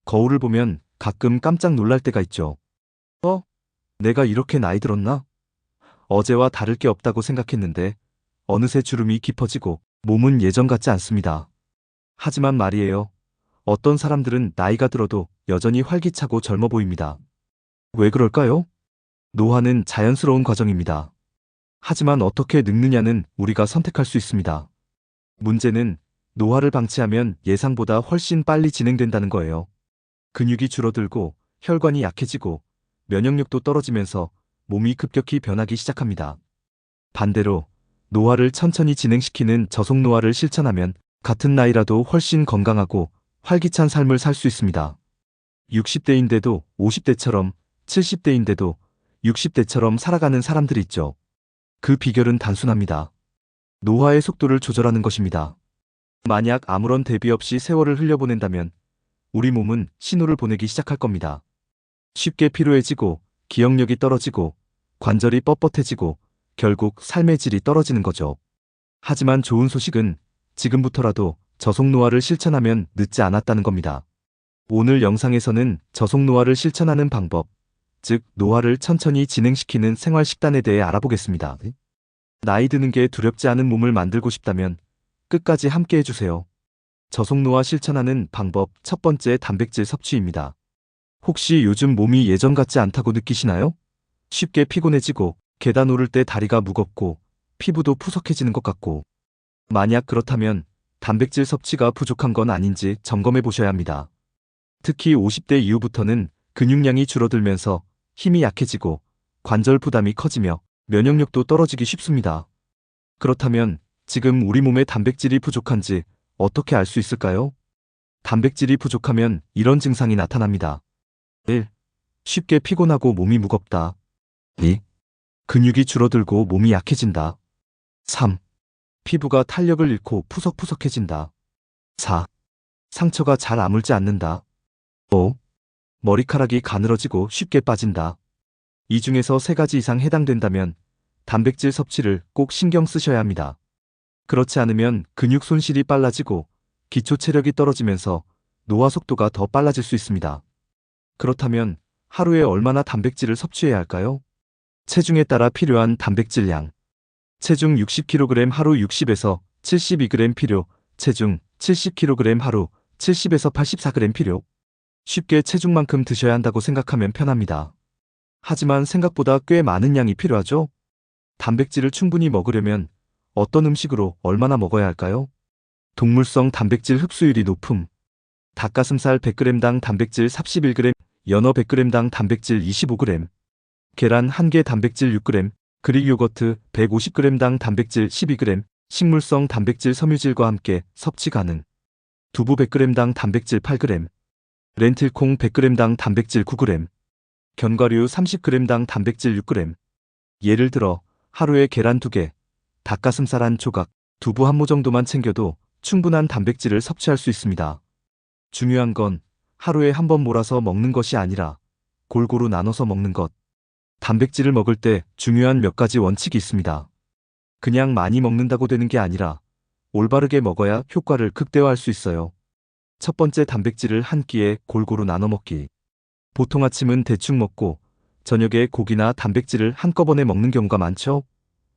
거울을 보면 가끔 깜짝 놀랄 때가 있죠. 어? 내가 이렇게 나이 들었나? 어제와 다를 게 없다고 생각했는데 어느새 주름이 깊어지고 몸은 예전 같지 않습니다. 하지만 말이에요. 어떤 사람들은 나이가 들어도 여전히 활기차고 젊어 보입니다. 왜 그럴까요? 노화는 자연스러운 과정입니다. 하지만 어떻게 늙느냐는 우리가 선택할 수 있습니다. 문제는 노화를 방치하면 예상보다 훨씬 빨리 진행된다는 거예요. 근육이 줄어들고 혈관이 약해지고 면역력도 떨어지면서 몸이 급격히 변하기 시작합니다. 반대로 노화를 천천히 진행시키는 저속노화를 실천하면 같은 나이라도 훨씬 건강하고 활기찬 삶을 살 수 있습니다. 60대인데도 50대처럼, 70대인데도 60대처럼 살아가는 사람들이 있죠. 그 비결은 단순합니다. 노화의 속도를 조절하는 것입니다. 만약 아무런 대비 없이 세월을 흘려보낸다면 우리 몸은 신호를 보내기 시작할 겁니다. 쉽게 피로해지고 기억력이 떨어지고 관절이 뻣뻣해지고 결국 삶의 질이 떨어지는 거죠. 하지만 좋은 소식은 지금부터라도 저속노화를 실천하면 늦지 않았다는 겁니다. 오늘 영상에서는 저속노화를 실천하는 방법, 즉 노화를 천천히 진행시키는 생활 식단에 대해 알아보겠습니다. 나이 드는 게 두렵지 않은 몸을 만들고 싶다면 끝까지 함께 해주세요. 저속노화 실천하는 방법 첫 번째 단백질 섭취입니다. 혹시 요즘 몸이 예전 같지 않다고 느끼시나요? 쉽게 피곤해지고 계단 오를 때 다리가 무겁고 피부도 푸석해지는 것 같고 만약 그렇다면 단백질 섭취가 부족한 건 아닌지 점검해 보셔야 합니다. 특히 50대 이후부터는 근육량이 줄어들면서 힘이 약해지고 관절 부담이 커지며 면역력도 떨어지기 쉽습니다. 그렇다면 지금 우리 몸에 단백질이 부족한지 어떻게 알 수 있을까요? 단백질이 부족하면 이런 증상이 나타납니다. 1. 쉽게 피곤하고 몸이 무겁다. 2. 근육이 줄어들고 몸이 약해진다. 3. 피부가 탄력을 잃고 푸석푸석해진다. 4. 상처가 잘 아물지 않는다. 5. 머리카락이 가늘어지고 쉽게 빠진다. 이 중에서 3가지 이상 해당된다면 단백질 섭취를 꼭 신경 쓰셔야 합니다. 그렇지 않으면 근육 손실이 빨라지고 기초 체력이 떨어지면서 노화 속도가 더 빨라질 수 있습니다. 그렇다면 하루에 얼마나 단백질을 섭취해야 할까요? 체중에 따라 필요한 단백질량. 체중 60kg 하루 60에서 72g 필요, 체중 70kg 하루 70에서 84g 필요. 쉽게 체중만큼 드셔야 한다고 생각하면 편합니다. 하지만 생각보다 꽤 많은 양이 필요하죠? 단백질을 충분히 먹으려면 어떤 음식으로 얼마나 먹어야 할까요? 동물성 단백질 흡수율이 높음. 닭가슴살 100g당 단백질 31g, 연어 100g당 단백질 25g, 계란 1개 단백질 6g, 그릭 요거트 150g당 단백질 12g, 식물성 단백질 섬유질과 함께 섭취 가능. 두부 100g당 단백질 8g, 렌틸콩 100g당 단백질 9g, 견과류 30g당 단백질 6g. 예를 들어 하루에 계란 2개, 닭가슴살 1조각, 두부 1모 정도만 챙겨도 충분한 단백질을 섭취할 수 있습니다. 중요한 건 하루에 한 번 몰아서 먹는 것이 아니라 골고루 나눠서 먹는 것. 단백질을 먹을 때 중요한 몇 가지 원칙이 있습니다. 그냥 많이 먹는다고 되는 게 아니라 올바르게 먹어야 효과를 극대화할 수 있어요. 첫 번째, 단백질을 한 끼에 골고루 나눠 먹기. 보통 아침은 대충 먹고 저녁에 고기나 단백질을 한꺼번에 먹는 경우가 많죠?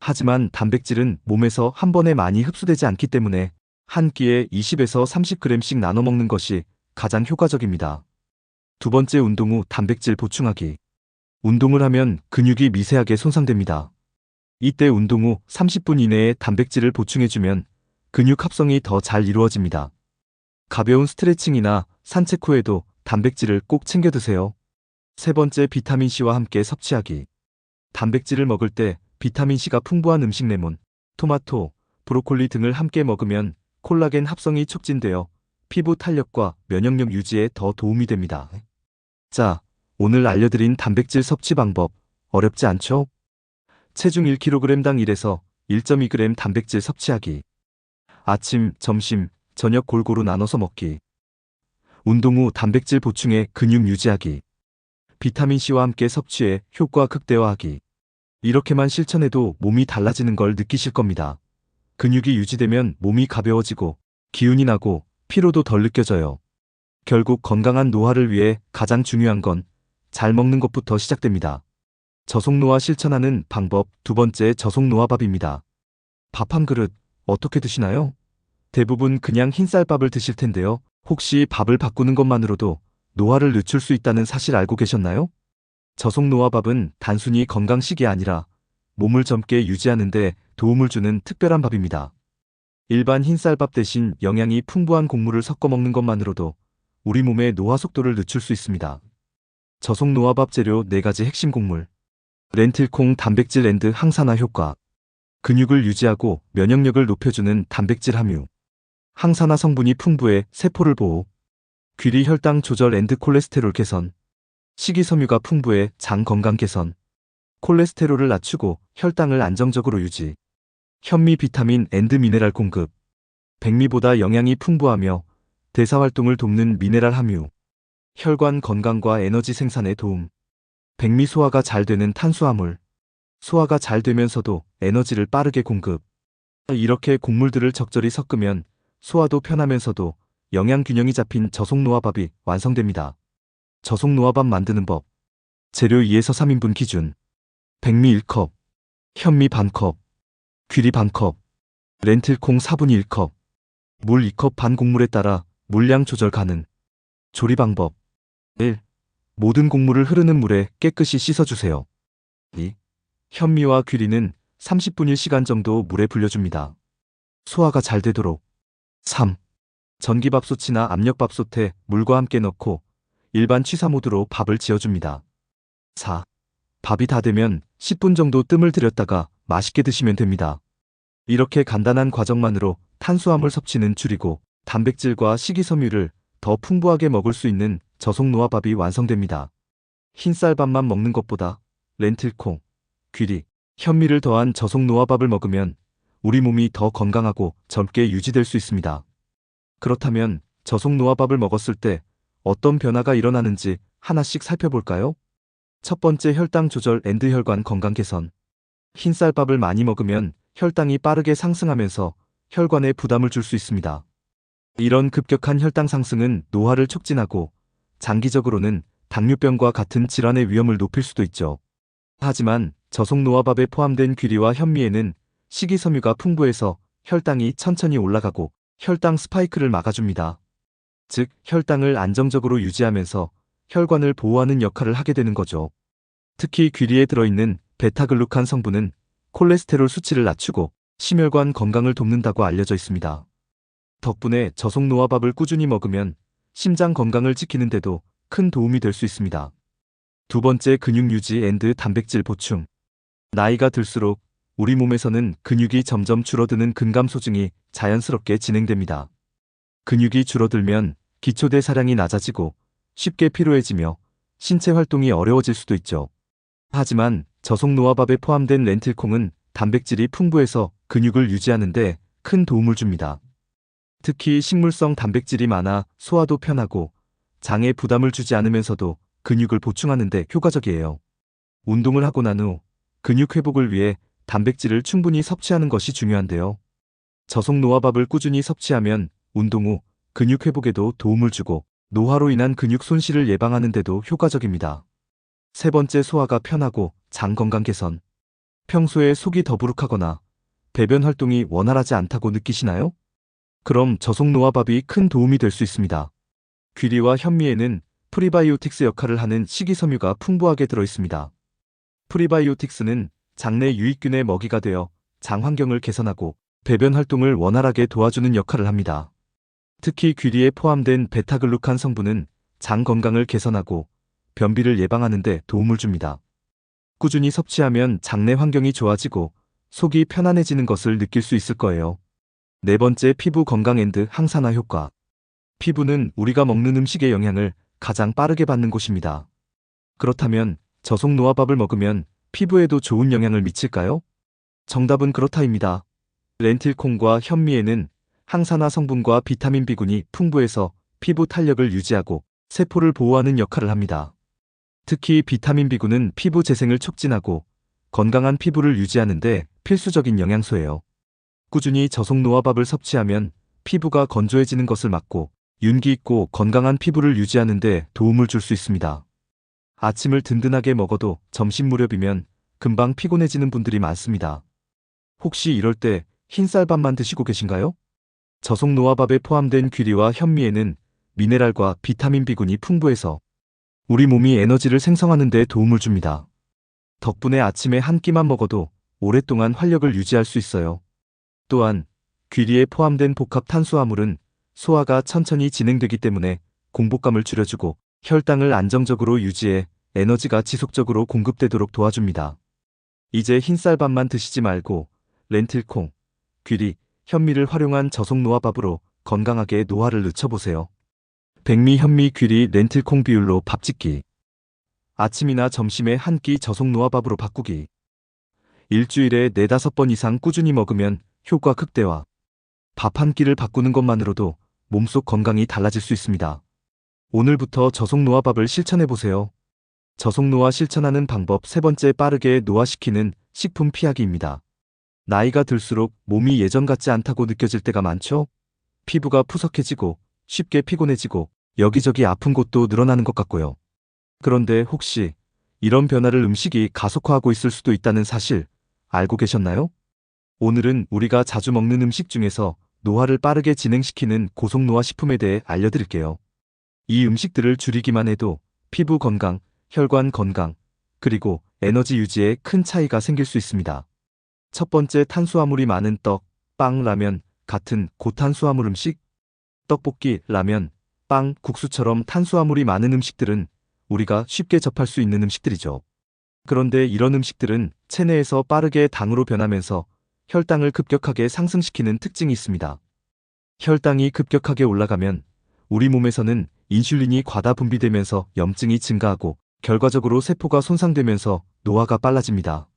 하지만 단백질은 몸에서 한 번에 많이 흡수되지 않기 때문에 한 끼에 20에서 30g씩 나눠 먹는 것이 가장 효과적입니다. 두 번째, 운동 후 단백질 보충하기. 운동을 하면 근육이 미세하게 손상됩니다. 이때 운동 후 30분 이내에 단백질을 보충해주면 근육 합성이 더 잘 이루어집니다. 가벼운 스트레칭이나 산책 후에도 단백질을 꼭 챙겨 드세요. 세 번째, 비타민C와 함께 섭취하기. 단백질을 먹을 때 비타민C가 풍부한 음식 레몬, 토마토, 브로콜리 등을 함께 먹으면 콜라겐 합성이 촉진되어 피부 탄력과 면역력 유지에 더 도움이 됩니다. 자, 오늘 알려드린 단백질 섭취 방법 어렵지 않죠? 체중 1kg당 1에서 1.2g 단백질 섭취하기. 아침, 점심, 저녁 골고루 나눠서 먹기. 운동 후 단백질 보충에 근육 유지하기. 비타민C와 함께 섭취해 효과 극대화하기. 이렇게만 실천해도 몸이 달라지는 걸 느끼실 겁니다. 근육이 유지되면 몸이 가벼워지고 기운이 나고 피로도 덜 느껴져요. 결국 건강한 노화를 위해 가장 중요한 건 잘 먹는 것부터 시작됩니다. 저속노화 실천하는 방법 두 번째, 저속노화밥입니다. 밥 한 그릇 어떻게 드시나요? 대부분 그냥 흰쌀밥을 드실 텐데요. 혹시 밥을 바꾸는 것만으로도 노화를 늦출 수 있다는 사실 알고 계셨나요? 저속노화밥은 단순히 건강식이 아니라 몸을 젊게 유지하는 데 도움을 주는 특별한 밥입니다. 일반 흰쌀밥 대신 영양이 풍부한 곡물을 섞어 먹는 것만으로도 우리 몸의 노화 속도를 늦출 수 있습니다. 저속노화밥 재료 4가지 핵심 곡물. 렌틸콩 단백질 앤드 항산화 효과. 근육을 유지하고 면역력을 높여주는 단백질 함유. 항산화 성분이 풍부해 세포를 보호. 귀리 혈당 조절 앤드 콜레스테롤 개선. 식이섬유가 풍부해 장 건강 개선. 콜레스테롤을 낮추고 혈당을 안정적으로 유지. 현미 비타민 앤드 미네랄 공급. 백미보다 영양이 풍부하며 대사활동을 돕는 미네랄 함유. 혈관 건강과 에너지 생산에 도움. 백미 소화가 잘 되는 탄수화물. 소화가 잘 되면서도 에너지를 빠르게 공급. 이렇게 곡물들을 적절히 섞으면 소화도 편하면서도 영양 균형이 잡힌 저속노화밥이 완성됩니다. 저속노화밥 만드는 법. 재료 2에서 3인분 기준. 백미 1컵, 현미 반컵, 귀리 반컵, 렌틸콩 4분의 1컵, 물 2컵 반. 곡물에 따라 물량 조절 가능. 조리 방법. 1. 모든 곡물을 흐르는 물에 깨끗이 씻어주세요. 2. 현미와 귀리는 30분 1시간 정도 물에 불려줍니다. 소화가 잘 되도록. 3. 전기밥솥이나 압력밥솥에 물과 함께 넣고 일반 취사 모드로 밥을 지어줍니다. 4. 밥이 다 되면 10분 정도 뜸을 들였다가 맛있게 드시면 됩니다. 이렇게 간단한 과정만으로 탄수화물 섭취는 줄이고 단백질과 식이섬유를 더 풍부하게 먹을 수 있는 저속노화밥이 완성됩니다. 흰쌀밥만 먹는 것보다 렌틸콩, 귀리, 현미를 더한 저속노화밥을 먹으면 우리 몸이 더 건강하고 젊게 유지될 수 있습니다. 그렇다면 저속노화밥을 먹었을 때 어떤 변화가 일어나는지 하나씩 살펴볼까요? 첫 번째, 혈당 조절 앤드 혈관 건강 개선. 흰쌀밥을 많이 먹으면 혈당이 빠르게 상승하면서 혈관에 부담을 줄 수 있습니다. 이런 급격한 혈당 상승은 노화를 촉진하고 장기적으로는 당뇨병과 같은 질환의 위험을 높일 수도 있죠. 하지만 저속노화밥에 포함된 귀리와 현미에는 식이섬유가 풍부해서 혈당이 천천히 올라가고 혈당 스파이크를 막아줍니다. 즉, 혈당을 안정적으로 유지하면서 혈관을 보호하는 역할을 하게 되는 거죠. 특히 귀리에 들어있는 베타글루칸 성분은 콜레스테롤 수치를 낮추고 심혈관 건강을 돕는다고 알려져 있습니다. 덕분에 저속노화밥을 꾸준히 먹으면 심장 건강을 지키는 데도 큰 도움이 될 수 있습니다. 두 번째, 근육 유지 앤드 단백질 보충. 나이가 들수록 우리 몸에서는 근육이 점점 줄어드는 근감소증이 자연스럽게 진행됩니다. 근육이 줄어들면 기초대사량이 낮아지고 쉽게 피로해지며 신체 활동이 어려워질 수도 있죠. 하지만 저속노화밥에 포함된 렌틸콩은 단백질이 풍부해서 근육을 유지하는 데 큰 도움을 줍니다. 특히 식물성 단백질이 많아 소화도 편하고 장에 부담을 주지 않으면서도 근육을 보충하는 데 효과적이에요. 운동을 하고 난 후 근육 회복을 위해 단백질을 충분히 섭취하는 것이 중요한데요. 저속노화밥을 꾸준히 섭취하면 운동 후 근육 회복에도 도움을 주고 노화로 인한 근육 손실을 예방하는 데도 효과적입니다. 세 번째, 소화가 편하고 장 건강 개선. 평소에 속이 더부룩하거나 배변 활동이 원활하지 않다고 느끼시나요? 그럼 저속노화밥이 큰 도움이 될 수 있습니다. 귀리와 현미에는 프리바이오틱스 역할을 하는 식이섬유가 풍부하게 들어있습니다. 프리바이오틱스는 장내 유익균의 먹이가 되어 장 환경을 개선하고 배변 활동을 원활하게 도와주는 역할을 합니다. 특히 귀리에 포함된 베타글루칸 성분은 장 건강을 개선하고 변비를 예방하는 데 도움을 줍니다. 꾸준히 섭취하면 장내 환경이 좋아지고 속이 편안해지는 것을 느낄 수 있을 거예요. 네 번째, 피부 건강 앤드 항산화 효과. 피부는 우리가 먹는 음식의 영향을 가장 빠르게 받는 곳입니다. 그렇다면 저속노화밥을 먹으면 피부에도 좋은 영향을 미칠까요? 정답은 그렇다입니다. 렌틸콩과 현미에는 항산화 성분과 비타민 B군이 풍부해서 피부 탄력을 유지하고 세포를 보호하는 역할을 합니다. 특히 비타민 B군은 피부 재생을 촉진하고 건강한 피부를 유지하는 데 필수적인 영양소예요. 꾸준히 저속노화밥을 섭취하면 피부가 건조해지는 것을 막고 윤기 있고 건강한 피부를 유지하는 데 도움을 줄 수 있습니다. 아침을 든든하게 먹어도 점심 무렵이면 금방 피곤해지는 분들이 많습니다. 혹시 이럴 때 흰쌀밥만 드시고 계신가요? 저속노화밥에 포함된 귀리와 현미에는 미네랄과 비타민 B군이 풍부해서 우리 몸이 에너지를 생성하는 데 도움을 줍니다. 덕분에 아침에 한 끼만 먹어도 오랫동안 활력을 유지할 수 있어요. 또한 귀리에 포함된 복합 탄수화물은 소화가 천천히 진행되기 때문에 공복감을 줄여주고 혈당을 안정적으로 유지해 에너지가 지속적으로 공급되도록 도와줍니다. 이제 흰쌀밥만 드시지 말고 렌틸콩, 귀리, 현미를 활용한 저속노화밥으로 건강하게 노화를 늦춰보세요. 백미, 현미, 귀리, 렌틸콩 비율로 밥 짓기. 아침이나 점심에 한 끼 저속노화밥으로 바꾸기. 일주일에 4~5번 이상 꾸준히 먹으면 효과 극대화. 밥 한 끼를 바꾸는 것만으로도 몸속 건강이 달라질 수 있습니다. 오늘부터 저속노화밥을 실천해보세요. 저속노화 실천하는 방법 3번째, 빠르게 노화시키는 식품 피하기입니다. 나이가 들수록 몸이 예전 같지 않다고 느껴질 때가 많죠? 피부가 푸석해지고 쉽게 피곤해지고 여기저기 아픈 곳도 늘어나는 것 같고요. 그런데 혹시 이런 변화를 음식이 가속화하고 있을 수도 있다는 사실 알고 계셨나요? 오늘은 우리가 자주 먹는 음식 중에서 노화를 빠르게 진행시키는 고속노화 식품에 대해 알려드릴게요. 이 음식들을 줄이기만 해도 피부 건강, 혈관 건강, 그리고 에너지 유지에 큰 차이가 생길 수 있습니다. 첫 번째, 탄수화물이 많은 떡, 빵, 라면 같은 고탄수화물 음식. 떡볶이, 라면, 빵, 국수처럼 탄수화물이 많은 음식들은 우리가 쉽게 접할 수 있는 음식들이죠. 그런데 이런 음식들은 체내에서 빠르게 당으로 변하면서 혈당을 급격하게 상승시키는 특징이 있습니다. 혈당이 급격하게 올라가면 우리 몸에서는 인슐린이 과다 분비되면서 염증이 증가하고 결과적으로 세포가 손상되면서 노화가 빨라집니다.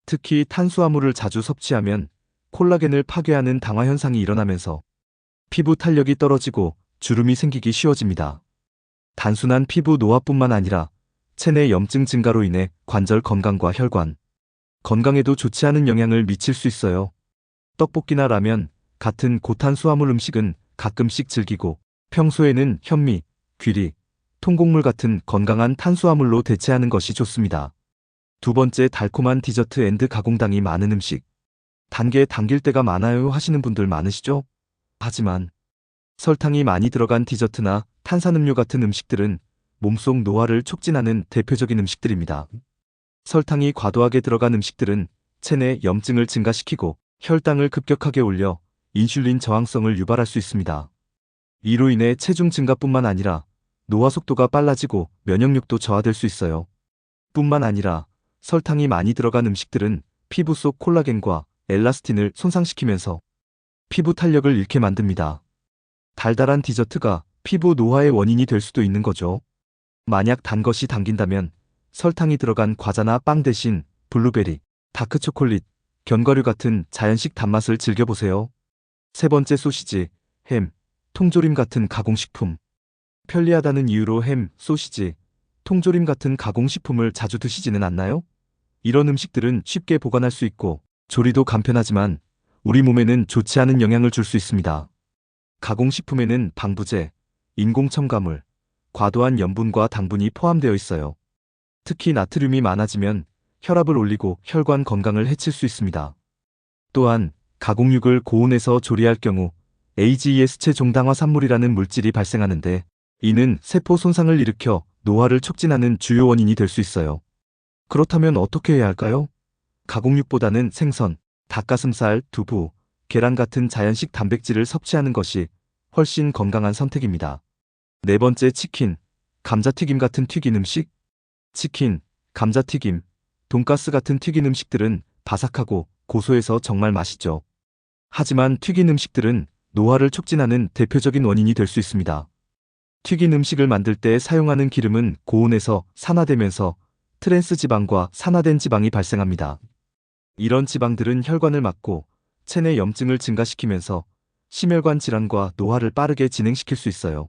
특히 탄수화물을 자주 섭취하면 콜라겐을 파괴하는 당화 현상이 일어나면서 피부 탄력이 떨어지고 주름이 생기기 쉬워집니다. 단순한 피부 노화뿐만 아니라 체내 염증 증가로 인해 관절 건강과 혈관 건강에도 좋지 않은 영향을 미칠 수 있어요. 떡볶이나 라면 같은 고탄수화물 음식은 가끔씩 즐기고 평소에는 현미, 귀리, 통곡물 같은 건강한 탄수화물로 대체하는 것이 좋습니다. 두 번째, 달콤한 디저트 앤드 가공당이 많은 음식. 단 게 당길 때가 많아요 하시는 분들 많으시죠? 하지만 설탕이 많이 들어간 디저트나 탄산음료 같은 음식들은 몸속 노화를 촉진하는 대표적인 음식들입니다. 설탕이 과도하게 들어간 음식들은 체내 염증을 증가시키고 혈당을 급격하게 올려 인슐린 저항성을 유발할 수 있습니다. 이로 인해 체중 증가뿐만 아니라 노화 속도가 빨라지고 면역력도 저하될 수 있어요. 뿐만 아니라 설탕이 많이 들어간 음식들은 피부 속 콜라겐과 엘라스틴을 손상시키면서 피부 탄력을 잃게 만듭니다. 달달한 디저트가 피부 노화의 원인이 될 수도 있는 거죠. 만약 단 것이 당긴다면 설탕이 들어간 과자나 빵 대신 블루베리, 다크초콜릿, 견과류 같은 자연식 단맛을 즐겨보세요. 세 번째, 소시지, 햄, 통조림 같은 가공식품. 편리하다는 이유로 햄, 소시지, 통조림 같은 가공식품을 자주 드시지는 않나요? 이런 음식들은 쉽게 보관할 수 있고 조리도 간편하지만 우리 몸에는 좋지 않은 영향을 줄 수 있습니다. 가공식품에는 방부제, 인공첨가물, 과도한 염분과 당분이 포함되어 있어요. 특히 나트륨이 많아지면 혈압을 올리고 혈관 건강을 해칠 수 있습니다. 또한 가공육을 고온에서 조리할 경우 AGEs 체종당화 산물이라는 물질이 발생하는데 이는 세포 손상을 일으켜 노화를 촉진하는 주요 원인이 될 수 있어요. 그렇다면 어떻게 해야 할까요? 가공육보다는 생선, 닭가슴살, 두부, 계란 같은 자연식 단백질을 섭취하는 것이 훨씬 건강한 선택입니다. 네 번째, 치킨, 감자튀김 같은 튀긴 음식. 치킨, 감자튀김, 돈가스 같은 튀긴 음식들은 바삭하고 고소해서 정말 맛있죠. 하지만 튀긴 음식들은 노화를 촉진하는 대표적인 원인이 될 수 있습니다. 튀긴 음식을 만들 때 사용하는 기름은 고온에서 산화되면서 트랜스 지방과 산화된 지방이 발생합니다. 이런 지방들은 혈관을 막고 체내 염증을 증가시키면서 심혈관 질환과 노화를 빠르게 진행시킬 수 있어요.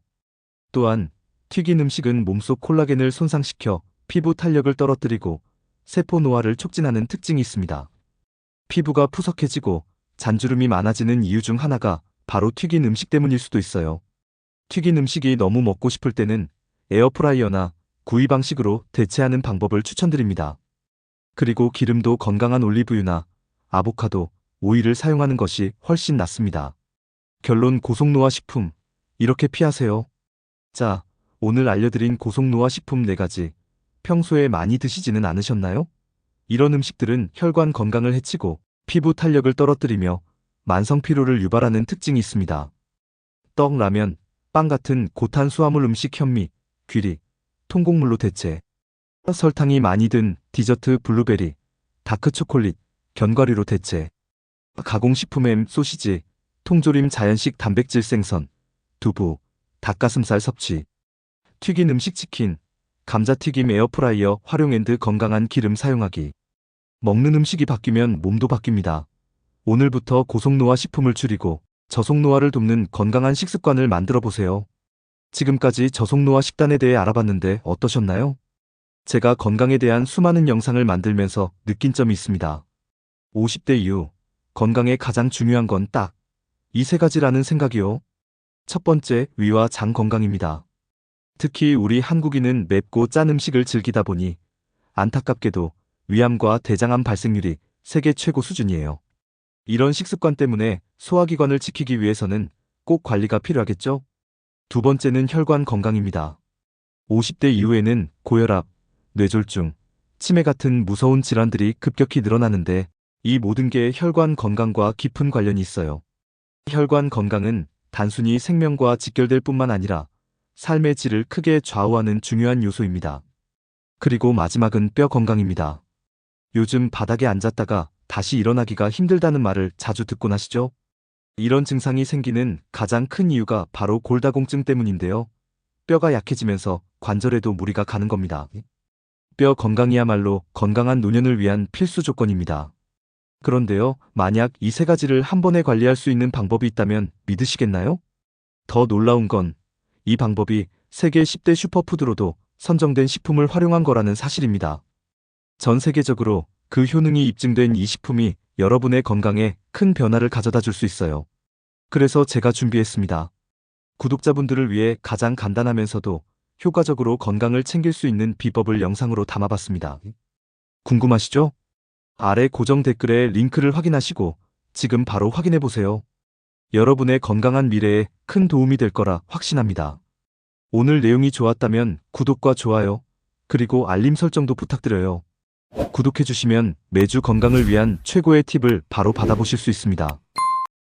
또한 튀긴 음식은 몸속 콜라겐을 손상시켜 피부 탄력을 떨어뜨리고 세포 노화를 촉진하는 특징이 있습니다. 피부가 푸석해지고 잔주름이 많아지는 이유 중 하나가 바로 튀긴 음식 때문일 수도 있어요. 튀긴 음식이 너무 먹고 싶을 때는 에어프라이어나 구이 방식으로 대체하는 방법을 추천드립니다. 그리고 기름도 건강한 올리브유나 아보카도, 오일을 사용하는 것이 훨씬 낫습니다. 결론 고속노화 식품, 이렇게 피하세요. 자, 오늘 알려드린 고속노화 식품 4가지, 평소에 많이 드시지는 않으셨나요? 이런 음식들은 혈관 건강을 해치고 피부 탄력을 떨어뜨리며 만성 피로를 유발하는 특징이 있습니다. 떡, 라면, 빵 같은 고탄수화물 음식 현미, 귀리, 통곡물로 대체. 설탕이 많이 든 디저트 블루베리, 다크초콜릿, 견과류로 대체. 가공식품 햄, 소시지, 통조림 자연식 단백질 생선, 두부, 닭가슴살 섭취. 튀긴 음식 치킨, 감자튀김 에어프라이어 활용 앤드 건강한 기름 사용하기. 먹는 음식이 바뀌면 몸도 바뀝니다. 오늘부터 고속노화 식품을 줄이고 저속노화를 돕는 건강한 식습관을 만들어 보세요. 지금까지 저속노화 식단에 대해 알아봤는데 어떠셨나요? 제가 건강에 대한 수많은 영상을 만들면서 느낀 점이 있습니다. 50대 이후 건강에 가장 중요한 건 딱 이 3가지라는 생각이요. 첫 번째, 위와 장 건강입니다. 특히 우리 한국인은 맵고 짠 음식을 즐기다 보니 안타깝게도 위암과 대장암 발생률이 세계 최고 수준이에요. 이런 식습관 때문에 소화기관을 지키기 위해서는 꼭 관리가 필요하겠죠? 두 번째는 혈관 건강입니다. 50대 이후에는 고혈압, 뇌졸중, 치매 같은 무서운 질환들이 급격히 늘어나는데 이 모든 게 혈관 건강과 깊은 관련이 있어요. 혈관 건강은 단순히 생명과 직결될 뿐만 아니라 삶의 질을 크게 좌우하는 중요한 요소입니다. 그리고 마지막은 뼈 건강입니다. 요즘 바닥에 앉았다가 다시 일어나기가 힘들다는 말을 자주 듣곤 하시죠? 이런 증상이 생기는 가장 큰 이유가 바로 골다공증 때문인데요. 뼈가 약해지면서 관절에도 무리가 가는 겁니다. 뼈 건강이야말로 건강한 노년을 위한 필수 조건입니다. 그런데요, 만약 이 3가지를 한 번에 관리할 수 있는 방법이 있다면 믿으시겠나요? 더 놀라운 건 이 방법이 세계 10대 슈퍼푸드로도 선정된 식품을 활용한 거라는 사실입니다. 전 세계적으로 그 효능이 입증된 이 식품이 여러분의 건강에 큰 변화를 가져다 줄 수 있어요. 그래서 제가 준비했습니다. 구독자분들을 위해 가장 간단하면서도 효과적으로 건강을 챙길 수 있는 비법을 영상으로 담아봤습니다. 궁금하시죠? 아래 고정 댓글에 링크를 확인하시고 지금 바로 확인해보세요. 여러분의 건강한 미래에 큰 도움이 될 거라 확신합니다. 오늘 내용이 좋았다면 구독과 좋아요, 그리고 알림 설정도 부탁드려요. 구독해주시면 매주 건강을 위한 최고의 팁을 바로 받아보실 수 있습니다.